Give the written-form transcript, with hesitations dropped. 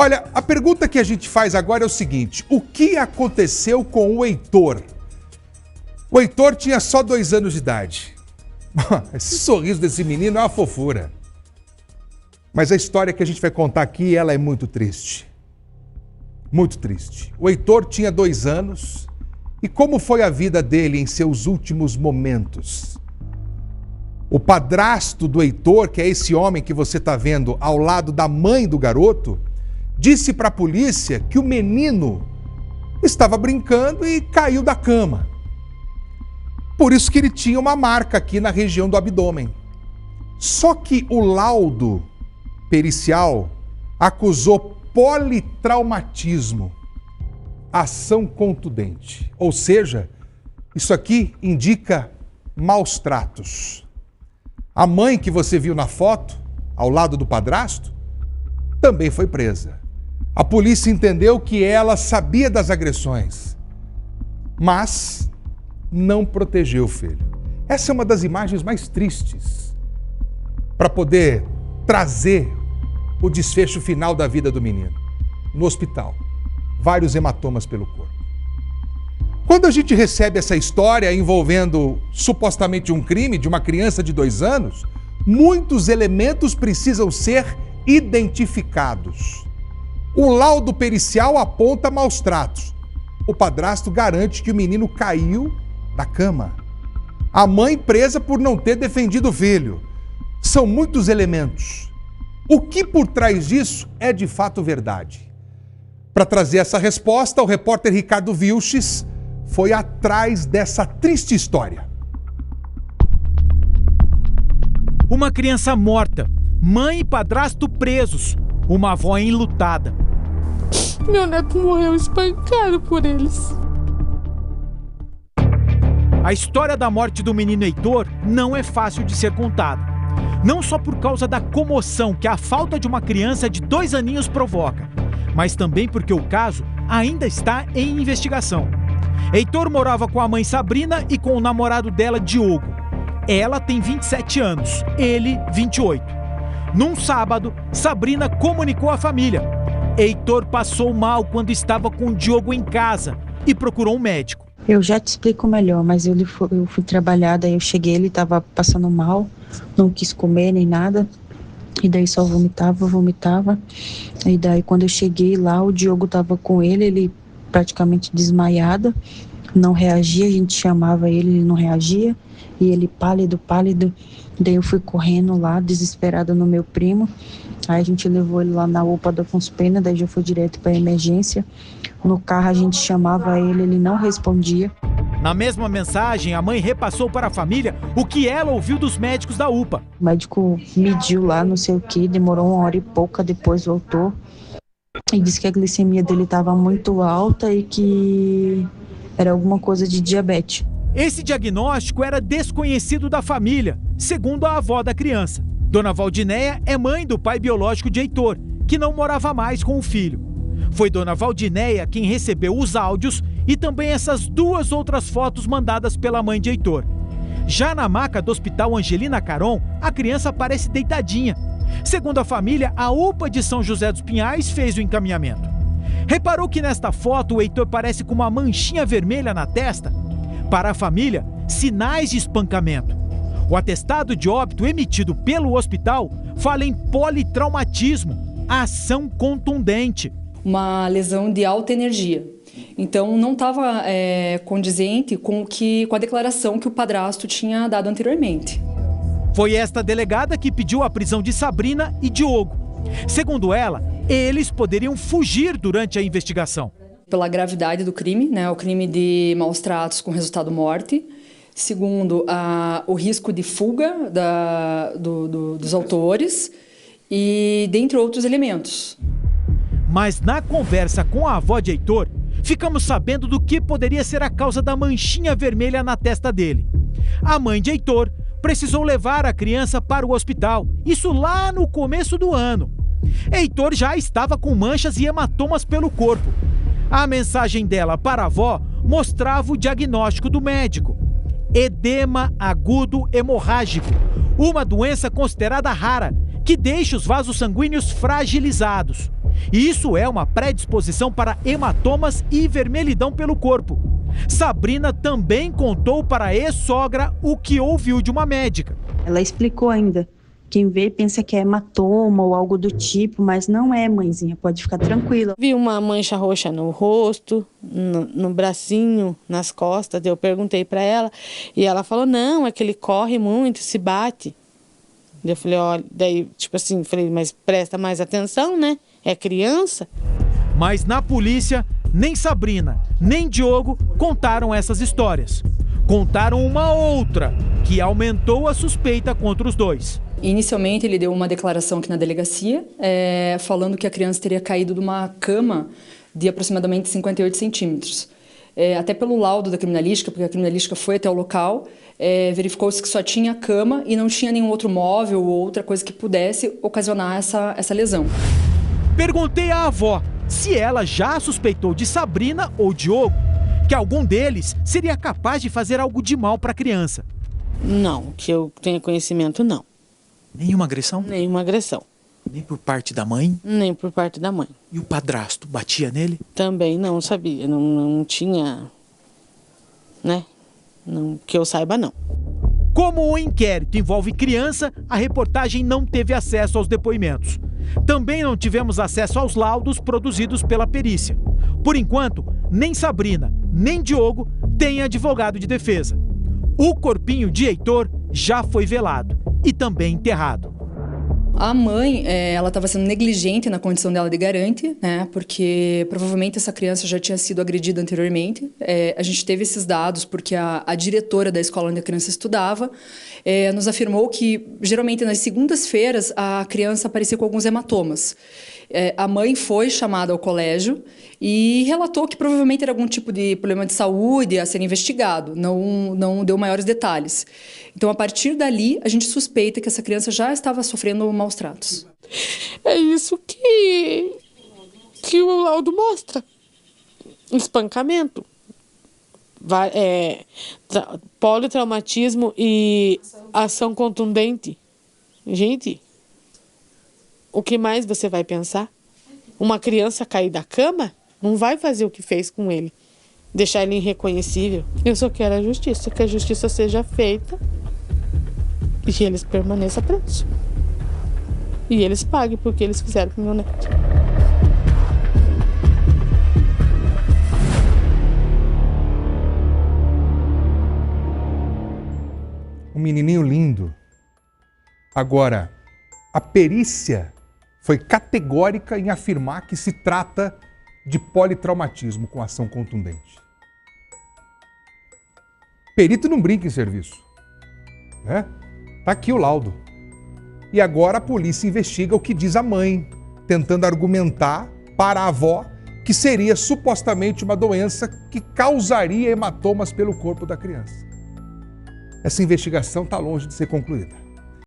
Olha, a pergunta que a gente faz agora é o seguinte: o que aconteceu com o Heitor? O Heitor tinha só 2 anos de idade. Esse sorriso desse menino é uma fofura. Mas a história que a gente vai contar aqui, ela é muito triste. Muito triste. O Heitor tinha 2 anos. E como foi a vida dele em seus últimos momentos? O padrasto do Heitor, que é esse homem que você está vendo ao lado da mãe do garoto, disse para a polícia que o menino estava brincando e caiu da cama. Por isso que ele tinha uma marca aqui na região do abdômen. Só que o laudo pericial acusou politraumatismo, ação contundente. Ou seja, isso aqui indica maus tratos. A mãe que você viu na foto, ao lado do padrasto, também foi presa. A polícia entendeu que ela sabia das agressões, mas não protegeu o filho. Essa é uma das imagens mais tristes para poder trazer o desfecho final da vida do menino. No hospital, vários hematomas pelo corpo. Quando a gente recebe essa história envolvendo supostamente um crime de uma criança de 2 anos, muitos elementos precisam ser identificados. O laudo pericial aponta maus tratos. O padrasto garante que o menino caiu da cama. A mãe presa por não ter defendido o filho. São muitos elementos. O que por trás disso é de fato verdade? Para trazer essa resposta, o repórter Ricardo Vilches foi atrás dessa triste história. Uma criança morta, mãe e padrasto presos, uma avó enlutada. Meu neto morreu espancado por eles. A história da morte do menino Heitor não é fácil de ser contada. Não só por causa da comoção que a falta de uma criança de 2 aninhos provoca, mas também porque o caso ainda está em investigação. Heitor morava com a mãe Sabrina e com o namorado dela, Diogo. Ela tem 27 anos, ele 28. Num sábado, Sabrina comunicou à família. Heitor passou mal quando estava com o Diogo em casa e procurou um médico. Eu já te explico melhor, mas eu fui trabalhar, daí eu cheguei, ele estava passando mal, não quis comer nem nada, e daí só vomitava, e daí quando eu cheguei lá, o Diogo estava com ele praticamente desmaiado, não reagia, a gente chamava ele não reagia, e ele pálido, daí eu fui correndo lá, desesperada no meu primo, aí a gente levou ele lá na UPA da Afonso Pena, daí já foi direto para emergência. No carro a gente chamava ele não respondia. Na mesma mensagem, a mãe repassou para a família o que ela ouviu dos médicos da UPA. O médico mediu lá, não sei o que, demorou 1 hora e pouca, depois voltou. E disse que a glicemia dele estava muito alta e que era alguma coisa de diabetes. Esse diagnóstico era desconhecido da família, segundo a avó da criança. Dona Valdinéia é mãe do pai biológico de Heitor, que não morava mais com o filho. Foi Dona Valdinéia quem recebeu os áudios e também essas 2 outras fotos mandadas pela mãe de Heitor. Já na maca do Hospital Angelina Caron, a criança parece deitadinha. Segundo a família, a UPA de São José dos Pinhais fez o encaminhamento. Reparou que nesta foto o Heitor parece com uma manchinha vermelha na testa? Para a família, sinais de espancamento. O atestado de óbito emitido pelo hospital fala em politraumatismo, ação contundente. Uma lesão de alta energia. Então, não estava condizente com a declaração que o padrasto tinha dado anteriormente. Foi esta delegada que pediu a prisão de Sabrina e Diogo. Segundo ela, eles poderiam fugir durante a investigação. Pela gravidade do crime, o crime de maus tratos com resultado morte. Segundo, o risco de fuga dos autores e dentre outros elementos. Mas na conversa com a avó de Heitor, ficamos sabendo do que poderia ser a causa da manchinha vermelha na testa dele. A mãe de Heitor precisou levar a criança para o hospital, isso lá no começo do ano. Heitor já estava com manchas e hematomas pelo corpo. A mensagem dela para a avó mostrava o diagnóstico do médico: edema agudo hemorrágico, uma doença considerada rara, que deixa os vasos sanguíneos fragilizados. E isso é uma predisposição para hematomas e vermelhidão pelo corpo. Sabrina também contou para a ex-sogra o que ouviu de uma médica. Ela explicou ainda. Quem vê pensa que é hematoma ou algo do tipo, mas não é, mãezinha, pode ficar tranquila. Vi uma mancha roxa no rosto, no bracinho, nas costas. Eu perguntei para ela e ela falou, não, é que ele corre muito, se bate. Eu falei, olha, daí, tipo assim, falei, mas presta mais atenção, né? É criança. Mas na polícia, nem Sabrina, nem Diogo contaram essas histórias. Contaram uma outra, que aumentou a suspeita contra os dois. Inicialmente, ele deu uma declaração aqui na delegacia, falando que a criança teria caído de uma cama de aproximadamente 58 centímetros. Até pelo laudo da criminalística, porque a criminalística foi até o local, verificou-se que só tinha cama e não tinha nenhum outro móvel ou outra coisa que pudesse ocasionar essa lesão. Perguntei à avó se ela já suspeitou de Sabrina ou Diogo, que algum deles seria capaz de fazer algo de mal para a criança. Não, que eu tenha conhecimento, não. Nenhuma agressão? Nenhuma agressão. Nem por parte da mãe? Nem por parte da mãe. E o padrasto batia nele? Também não sabia, não tinha, né? Não, que eu saiba, não. Como o inquérito envolve criança, a reportagem não teve acesso aos depoimentos. Também não tivemos acesso aos laudos produzidos pela perícia. Por enquanto, nem Sabrina, nem Diogo têm advogado de defesa. O corpinho de Heitor já foi velado e também enterrado. A mãe, ela estava sendo negligente na condição dela de garante, né? Porque provavelmente essa criança já tinha sido agredida anteriormente. A gente teve esses dados porque a diretora da escola onde a criança estudava nos afirmou que, geralmente, nas segundas-feiras, a criança aparecia com alguns hematomas. A mãe foi chamada ao colégio e relatou que provavelmente era algum tipo de problema de saúde a ser investigado. Não deu maiores detalhes. Então, a partir dali, a gente suspeita que essa criança já estava sofrendo maus tratos. É isso que o laudo mostra. Espancamento. Politraumatismo e ação contundente. Gente, o que mais você vai pensar? Uma criança cair da cama não vai fazer o que fez com ele. Deixar ele irreconhecível. Eu só quero a justiça, que a justiça seja feita e que eles permaneçam presos. E eles paguem por que eles fizeram com meu neto. Um menininho lindo. Agora, a perícia foi categórica em afirmar que se trata de politraumatismo com ação contundente. Perito não brinca em serviço, né? Tá aqui o laudo. E agora a polícia investiga o que diz a mãe, tentando argumentar para a avó que seria supostamente uma doença que causaria hematomas pelo corpo da criança. Essa investigação está longe de ser concluída.